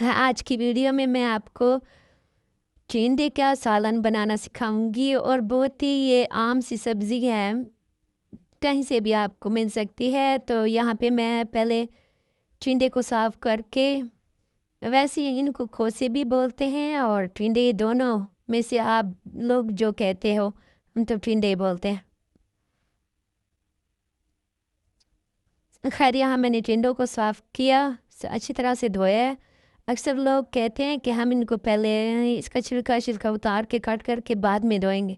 आज की वीडियो में मैं आपको टिंडे का सालन बनाना सिखाऊंगी और बहुत ही ये आम सी सब्ज़ी है, कहीं से भी आपको मिल सकती है। तो यहाँ पे मैं पहले टिंडे को साफ़ करके, वैसे ही इनको खोसे भी बोलते हैं और टिंडे, दोनों में से आप लोग जो कहते हो, हम तो टिंडे बोलते हैं। खैर, यहाँ मैंने टिंडों को साफ़ किया, अच्छी तरह से धोया है। अक्सर लोग कहते हैं कि हम इनको पहले इसका छिलका उतार के कट करके बाद में धोएंगे।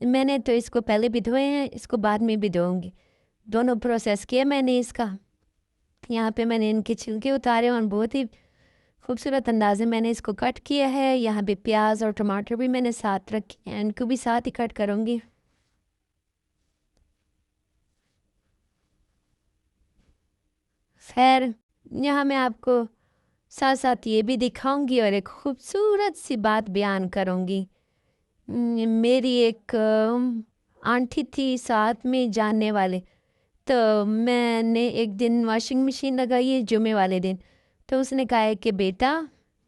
मैंने तो इसको पहले भी धोए हैं, इसको बाद में भी धोऊंगी। दोनों प्रोसेस किया मैंने इसका। यहाँ पे मैंने इनके छिलके उतारे और बहुत ही खूबसूरत अंदाज़े मैंने इसको कट किया है। यहाँ पे प्याज और टमाटर भी मैंने साथ रखे हैं, इनको भी साथ ही कट करूँगी। खैर, यहाँ मैं आपको साथ साथ ये भी दिखाऊंगी और एक खूबसूरत सी बात बयान करूंगी। मेरी एक आंटी थी साथ में जानने वाले, तो मैंने एक दिन वॉशिंग मशीन लगाई है जुमे वाले दिन। तो उसने कहा है कि बेटा,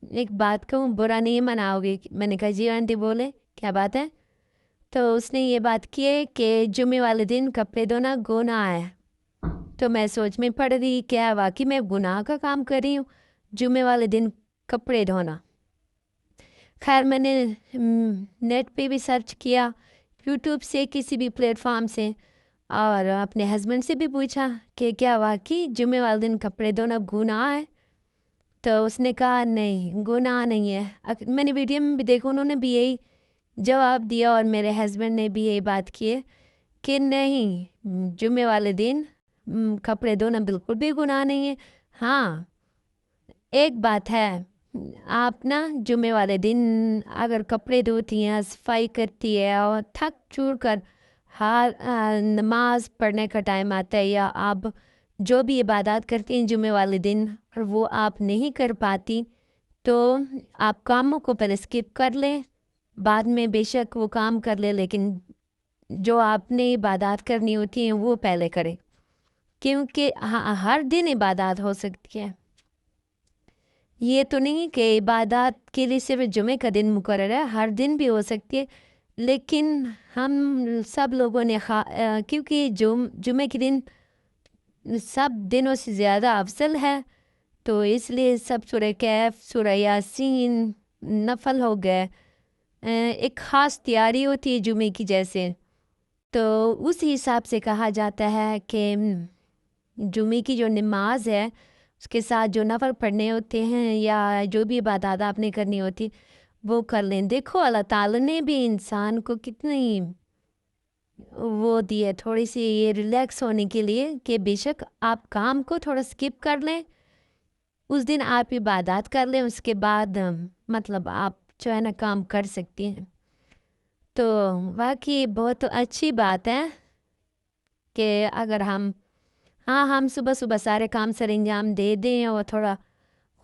एक बात कहूँ, बुरा नहीं मनाओगे? मैंने कहा जी आंटी, बोले क्या बात है? तो उसने ये बात की है कि जुमे वाले दिन कपड़े धोना गुनाह है। तो मैं सोच में पड़ रही, क्या वाकई मैं गुनाह का काम कर रही हूँ, जुमे वाले दिन कपड़े धोना? खैर, मैंने नेट पे भी सर्च किया, यूट्यूब से, किसी भी प्लेटफॉर्म से, और अपने हस्बैंड से भी पूछा कि क्या वाकई जुमे वाले दिन कपड़े धोना गुनाह है? तो उसने कहा नहीं, गुनाह नहीं है। मैंने वीडियो में भी देखा, उन्होंने भी यही जवाब दिया और मेरे हस्बैंड ने भी यही बात की है कि नहीं, जुमे वाले दिन कपड़े धोना बिल्कुल भी गुनाह नहीं है। हाँ, एक बात है, आप ना जुमे वाले दिन अगर कपड़े धोती हैं, सफाई करती है और थक चूर कर नमाज पढ़ने का टाइम आता है, या आप जो भी इबादत करती हैं जुमे वाले दिन और वो आप नहीं कर पाती, तो आप कामों को पहले स्किप कर लें, बाद में बेशक वो काम कर ले, लेकिन जो आपने इबादत करनी होती हैं वो पहले करें, क्योंकि हर दिन इबादत हो सकती है। ये तो नहीं कि इबादत के लिए सिर्फ जुमे का दिन मुकर्रर है, हर दिन भी हो सकती है। लेकिन हम सब लोगों ने क्योंकि जुमे के दिन सब दिनों से ज़्यादा अफजल है, तो इसलिए सब सूरह कैफ, सूरह यासीन, नफल हो गए, एक ख़ास तैयारी होती है जुमे की जैसे। तो उस हिसाब से कहा जाता है कि जुमे की जो नमाज है, उसके साथ जो नफल पढ़ने होते हैं या जो भी इबादत आपने करनी होती, वो कर लें। देखो, अल्लाह ताला ने भी इंसान को कितनी वो दी है, थोड़ी सी ये रिलैक्स होने के लिए, कि बेशक आप काम को थोड़ा स्किप कर लें, उस दिन आप इबादत कर लें, उसके बाद मतलब आप जो है ना काम कर सकती हैं। तो वाकई बहुत अच्छी बात है कि अगर हम सुबह सुबह सारे काम सर अंजाम दे दें और थोड़ा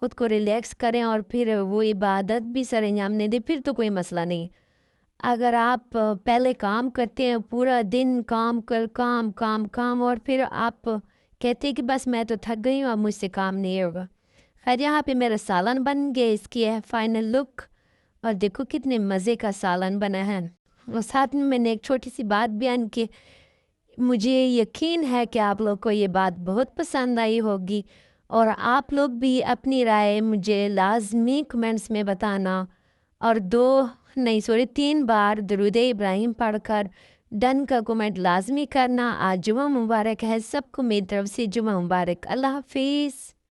ख़ुद को रिलैक्स करें और फिर वो इबादत भी सर अंजाम नहीं दे, फिर तो कोई मसला नहीं। अगर आप पहले काम करते हैं, पूरा दिन काम कर, काम काम काम, और फिर आप कहते हैं कि बस मैं तो थक गई हूँ, अब मुझसे काम नहीं होगा। खैर, यहाँ पे मेरा सालन बन गया, इसकी है फाइनल लुक, और देखो कितने मज़े का सालन बना है। और साथ में मैंने एक छोटी सी बात बयान की, मुझे यकीन है कि आप लोग को ये बात बहुत पसंद आई होगी, और आप लोग भी अपनी राय मुझे लाजमी कमेंट्स में बताना, और 3 बार दरूद इब्राहिम पढ़कर डन का कमेंट लाजमी करना। आज जुमा मुबारक है सबको, मेरी तरफ से जुमा मुबारक। अल्लाह हाफिज़।